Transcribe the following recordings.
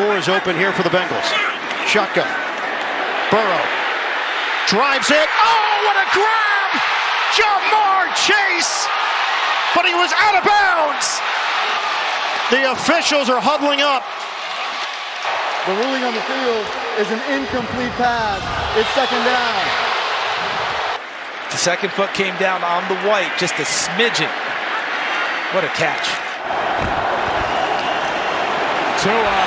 door is open here for the Bengals. Shotgun. Burrow drives it. Oh, what a grab! Jamar Chase! But he was out of bounds! The officials are huddling up. The ruling on the field is an incomplete pass. It's second down. The second foot came down on the white, just a smidgen. What a catch. Tua.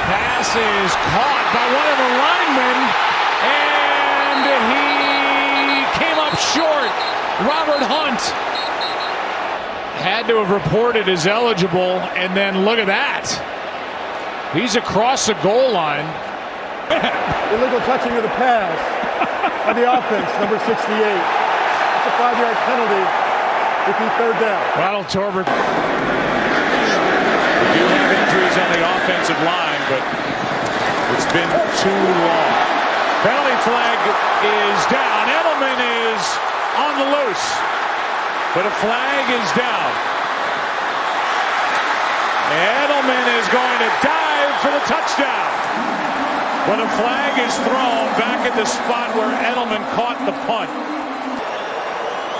Pass is caught by one of the linemen, and he came up short. Robert Hunt had to have reported as eligible, and then look at that. He's across the goal line. Illegal touching of the pass by the offense, number 68. It's a 5-yard penalty. It'd be third down. Ronald Torbert. We do have injuries on the offensive line, but it's been too long. Penalty flag is down. Edelman is on the loose, but a flag is down. Edelman is going to dive for the touchdown. When a flag is thrown back at the spot where Edelman caught the punt.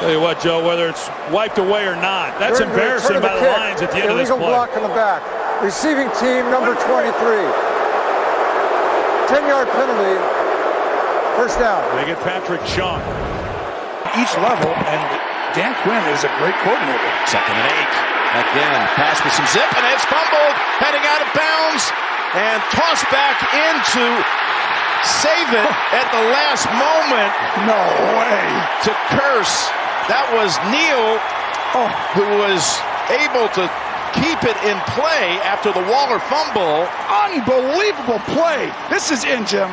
Tell you what, Joe, whether it's wiped away or not, that's embarrassing by the Lions at the end of this play. Illegal block in the back. Receiving team number 23. 10-yard penalty. First down. They get Patrick Chung. Each level, and Dan Quinn is a great coordinator. 2nd and 8. Again, pass with some zip, and it's fumbled, heading out of bounds, and tossed back into save it at the last moment. No way. To Curse. That was Neal, who was able to keep it in play after the Waller fumble. Unbelievable play. This is in, Jim.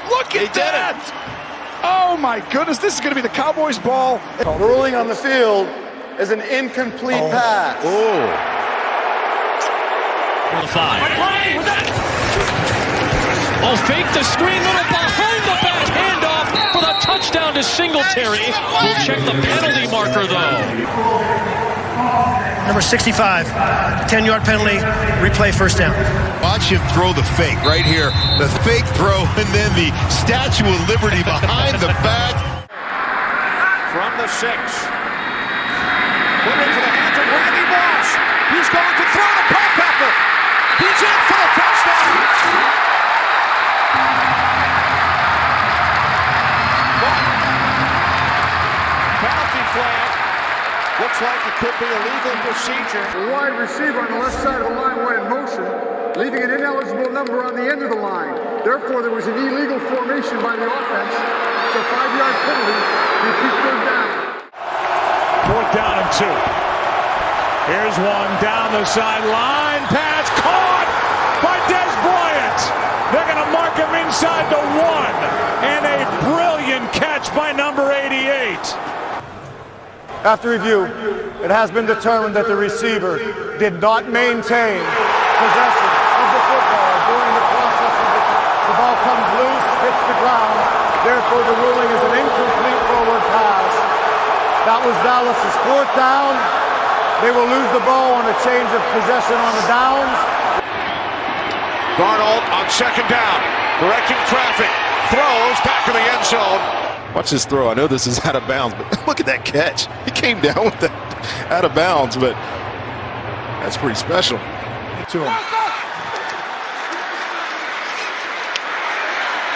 Look at that. Oh, my goodness. This is going to be the Cowboys' ball. The ruling on the field is an incomplete pass. Fake the screen, little behind the back handoff for the touchdown to Singletary. We'll check the penalty marker, though. Number 65, 10-yard penalty, replay first down. Watch him throw the fake right here. The fake throw, and then the Statue of Liberty behind the back. From the 6. Put into the hands of Randy Moss. He's going to throw to Culpepper. He's in for the touchdown. Penalty flag. Looks like it could be a legal procedure. The wide receiver on the left side of the line went in motion, leaving an ineligible number on the end of the line. Therefore, there was an illegal formation by the offense. It's a 5-yard penalty. Repeat third down. 4th down and 2. Here's one down the sideline. Pass caught by Des Bryant. They're going to mark him inside the 1. And a brilliant catch by number 88. After review, it has been determined that the receiver did not maintain possession of the football during the process of the ball comes loose, hits the ground. Therefore, the ruling is an incomplete forward pass. That was Dallas's 4th down. They will lose the ball on a change of possession on the downs. Darnold on 2nd down, directing traffic, throws back to the end zone. Watch this throw. I know this is out of bounds, but look at that catch. He came down with that out of bounds, but that's pretty special. To him.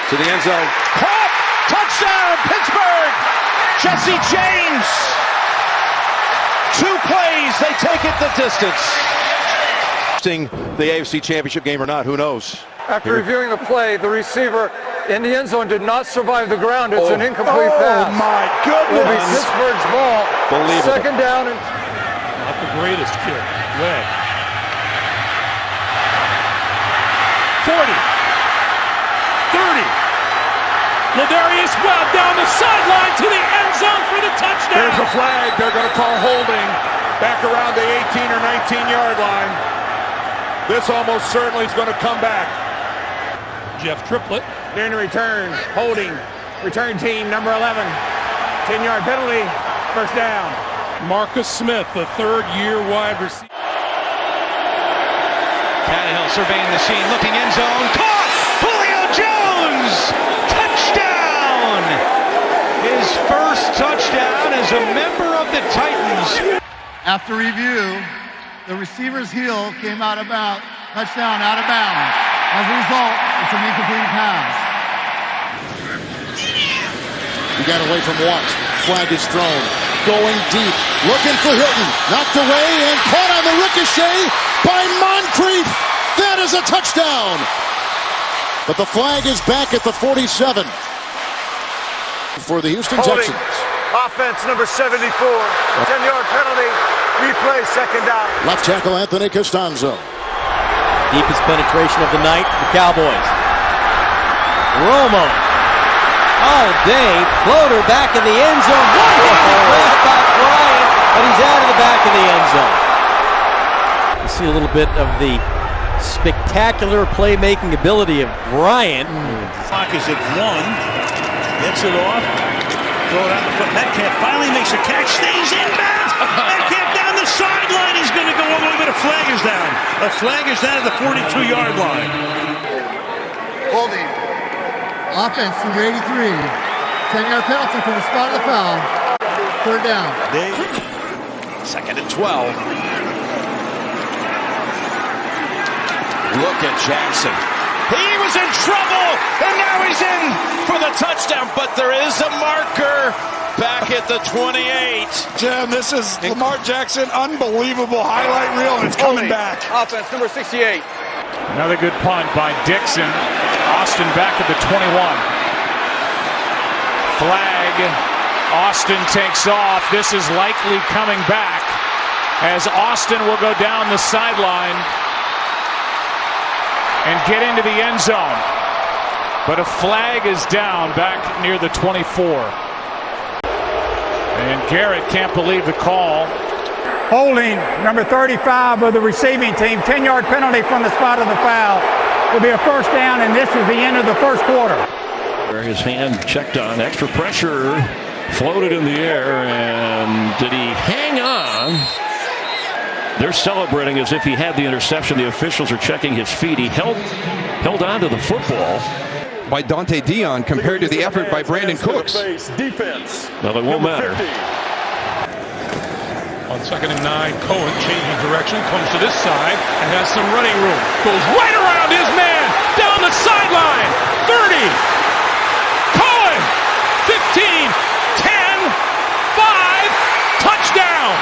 To the end zone. Caught! Touchdown, Pittsburgh! Jesse James! 2 plays, they take it the distance. The AFC Championship game or not, who knows? After reviewing the play, the receiver in the end zone did not survive the ground. It's an incomplete pass. Oh, my goodness. It'll be Pittsburgh's ball. Believable. 2nd down and... Not the greatest kick. Webb. 40. 30. Ladarius Webb down the sideline to the end zone for the touchdown. There's a flag. They're going to call holding back around the 18 or 19-yard line. This almost certainly is going to come back. Jeff Triplett. During the return, holding, return team number 11. 10-yard penalty, first down. Marcus Smith, the 3rd-year wide receiver. Tannehill surveying the scene, looking end zone, caught! Julio Jones! Touchdown! His first touchdown as a member of the Titans. After review, the receiver's heel came out of bounds, touchdown out of bounds. As a result, it's an incomplete pass. He got away from Watts. Flag is thrown. Going deep. Looking for Hilton. Knocked away and caught on the ricochet by Moncrief. That is a touchdown. But the flag is back at the 47 for the Houston Texans. Offense number 74. 10-yard penalty. Replay, second down. Left tackle Anthony Costanzo. Deepest penetration of the night for the Cowboys. Romo. All day. Floater back in the end zone. One-handed grab by Bryant, but he's out of the back of the end zone. You see a little bit of the spectacular playmaking ability of Bryant. Clock is at 1. Gets it off. Throw it out the foot. Metcalf finally makes a catch. Stays inbounds. Metcalf down the sideline. He's going to go all the way, but a flag is down. A flag is down at the 42-yard line. Holding. Offense number 83. 10-yard penalty from the spot of the foul. Third down. Second and 12. Look at Jackson. He was in trouble, and now he's in for the touchdown, but there is a marker back at the 28. Jim, this is Lamar Jackson, unbelievable highlight reel, and it's coming back. Offense number 68. Another good punt by Dixon. Austin back at the 21. Flag. Austin takes off. This is likely coming back as Austin will go down the sideline and get into the end zone. But a flag is down back near the 24. And Garrett can't believe the call. Holding number 35 of the receiving team. 10-yard penalty from the spot of the foul. Will be a first down, and this is the end of the first quarter. His hand checked on. Extra pressure. Floated in the air. And did he hang on? They're celebrating as if he had the interception. The officials are checking his feet. He held on to the football. By Dante Dion compared to the effort by Brandon Cooks. Defense. Well, it won't matter. On 2nd and 9, Cohen changing direction, comes to this side, and has some running room. Goes right around his man, down the sideline. 30. Cohen. 15. 10. 5. Touchdown.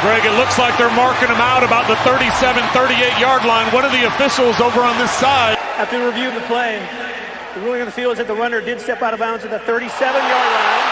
Greg, it looks like they're marking him out about the 37, 38-yard line. One of the officials over on this side. After the review of the play, the ruling on the field is that the runner did step out of bounds at the 37-yard line.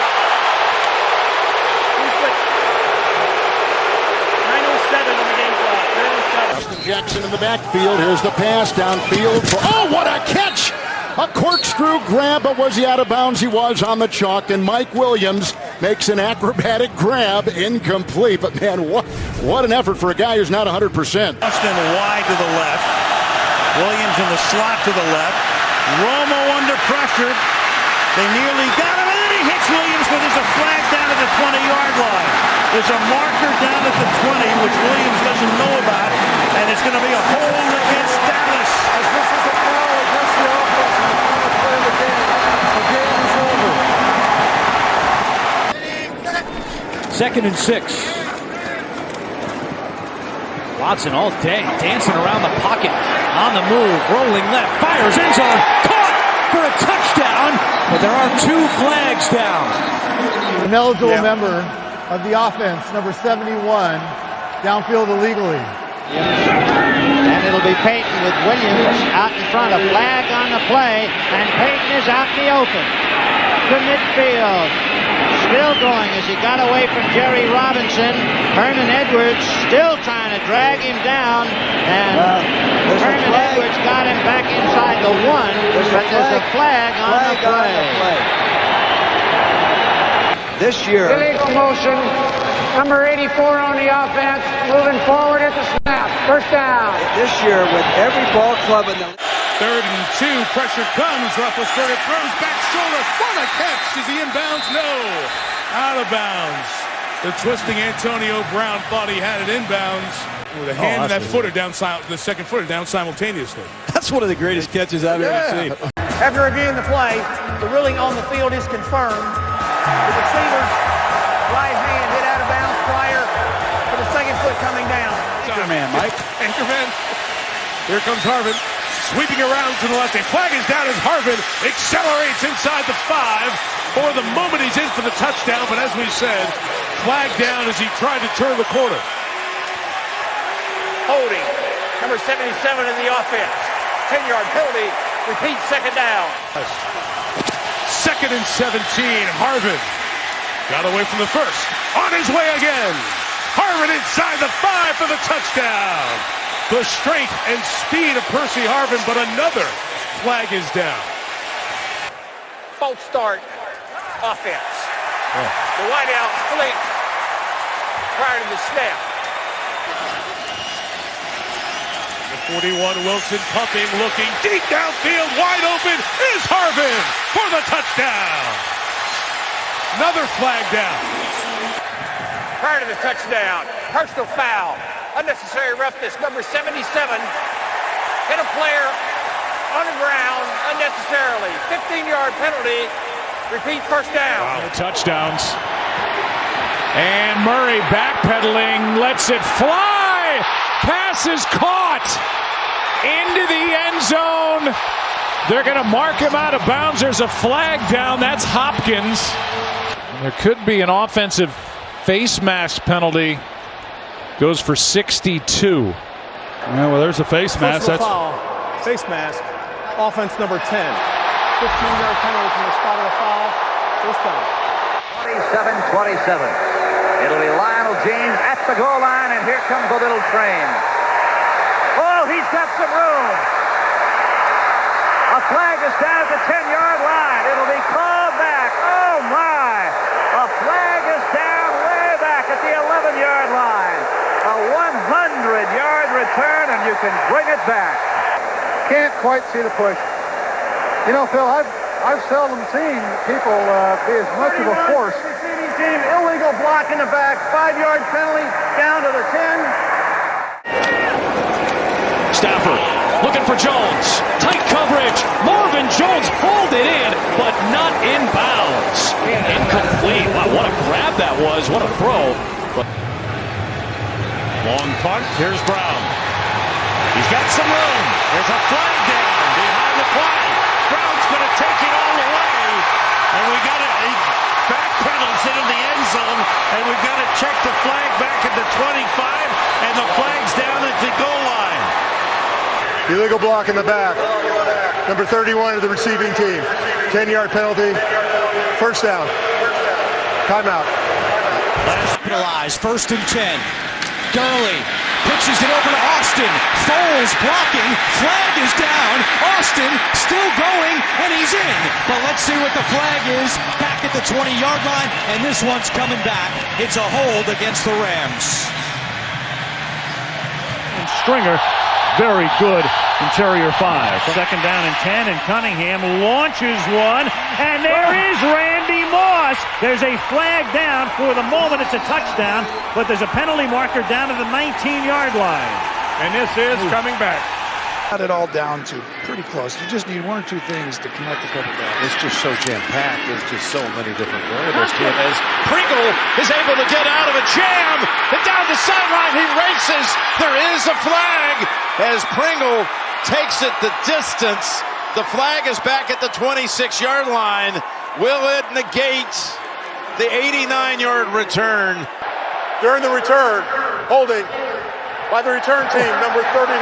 9:07 on the game clock. 9:07. Justin Jackson in the backfield. Here's the pass downfield. Oh, what a catch! A corkscrew grab, but was he out of bounds? He was on the chalk, and Mike Williams makes an acrobatic grab, incomplete. But man, what an effort for a guy who's not 100%. Austin wide to the left. Williams in the slot to the left. Romo under pressure. They nearly got him, and then he hits Williams, but there's a flag down at the 20-yard line. There's a marker down at the 20, which Williams doesn't know about, and it's going to be a hold against Dallas. As this is a foul against the offense, and the final play of the game. The game is over. 2nd and 6. Watson all day, dancing around the pocket, on the move, rolling left, fires, end zone, caught for a touchdown, but there are 2 flags down. An eligible member of the offense, number 71, downfield illegally. And it'll be Payton with Williams out in front. A flag on the play, and Payton is out in the open to midfield. Still going as he got away from Jerry Robinson. Herman Edwards still trying to drag him down, and Herman Edwards got him back inside the 1, but there's a flag on the play. This year, illegal motion. Number 84 on the offense, moving forward at the snap. First down. This year, with every ball club in the 3rd and 2, pressure comes. Roethlisberger throws back shoulder. What a catch! Is he inbounds? No. Out of bounds. The twisting Antonio Brown thought he had it inbounds. With a hand and that footer down, the second footer down simultaneously. That's one of the greatest catches I've ever seen. After reviewing the play, the ruling on the field is confirmed. The receiver's right hand hit out of bounds prior to the second foot coming down. Anchorman, Mike. Anchorman. Here comes Harvin. Sweeping around to the left. A flag is down as Harvin accelerates inside the 5. For the moment, he's in for the touchdown. But as we said, flag down as he tried to turn the corner. Holding, number 77 in the offense. 10-yard penalty, repeat second down. 2nd and 17, Harvin got away from the first. On his way again. Harvin inside the 5 for the touchdown. The strength and speed of Percy Harvin, but another flag is down. False start, offense. The wideout flick prior to the snap. 41, Wilson pumping, looking deep downfield, wide open, is Harvin for the touchdown. Another flag down. Prior to the touchdown, personal foul, unnecessary roughness, number 77, hit a player on the ground unnecessarily. 15-yard penalty, repeat first down. Wow. Touchdowns. And Murray backpedaling, lets it fly. Pass is caught into the end zone. They're going to mark him out of bounds. There's a flag down. That's Hopkins. There could be an offensive face mask penalty. Goes for 62. Yeah, well, there's a face mask. That's foul. Face mask. Offense number 10. 15-yard penalty from the spot of the foul. First down. 27-27. It'll be Lionel James at the goal line, and here comes the little train. Oh, he's got some room. A flag is down at the 10-yard line. It'll be called back. Oh, my. A flag is down way back at the 11-yard line. A 100-yard return, and you can bring it back. Can't quite see the push. You know, Phil, I've seldom seen people be as much of a force. Team, illegal block in the back, 5-yard penalty, down to the 10. Stafford looking for Jones. Tight coverage. Marvin Jones pulled it in, but not in bounds. Incomplete. Wow, what a grab that was. What a throw. Long punt. Here's Brown. He's got some room. There's a flag down behind the play. Brown's going to take it all the way. And we got it. Backpedals into the end zone, and we've got to check the flag back at the 25, and the flag's down at the goal line. Illegal block in the back. Number 31 of the receiving team. 10-yard penalty. First down. Timeout. Penalized. 1st and 10. Gurley pitches it over to Austin. Foles blocking. Flag is down. Austin still going, and he's in. But let's see what the flag is back at the 20-yard line, and this one's coming back. It's a hold against the Rams. And Stringer, very good interior 5. 2nd down and 10, and Cunningham launches one, and there is Randy Moss. There's a flag down. For the moment, it's a touchdown, but there's a penalty marker down to the 19-yard line. And this is coming back. Got it all down to pretty close. You just need 1 or 2 things to connect a couple down. It's just so jam-packed. There's just so many different variables to it. As Pringle is able to get out of a jam, and down the sideline he races. There is a flag as Pringle takes it the distance. The flag is back at the 26-yard line. Will it negate the 89-yard return? During the return, holding by the return team, number 39.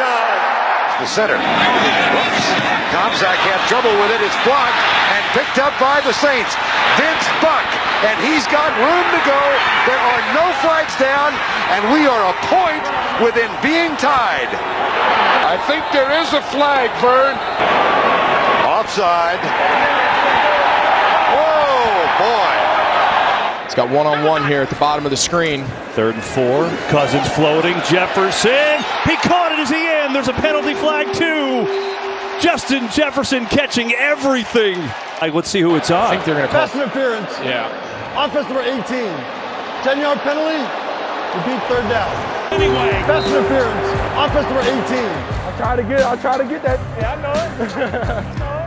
The center. Whoops. Komzak had trouble with it. It's blocked and picked up by the Saints. Vince Buck, and he's got room to go. There are no flags down, and we are a point within being tied. I think there is a flag, Vern. Offside. Oh, boy. It's got one-on-one here at the bottom of the screen. 3rd and 4. Cousins floating. Jefferson. He caught it as he in. There's a penalty flag too. Justin Jefferson catching everything. Let's see who it's on. I think they're going to call. Pass interference. Yeah. Offense number 18. 10-yard penalty. Repeat 3rd down. Anyway. Pass interference. Offense number 18. I'll try to get that. Yeah, I know it.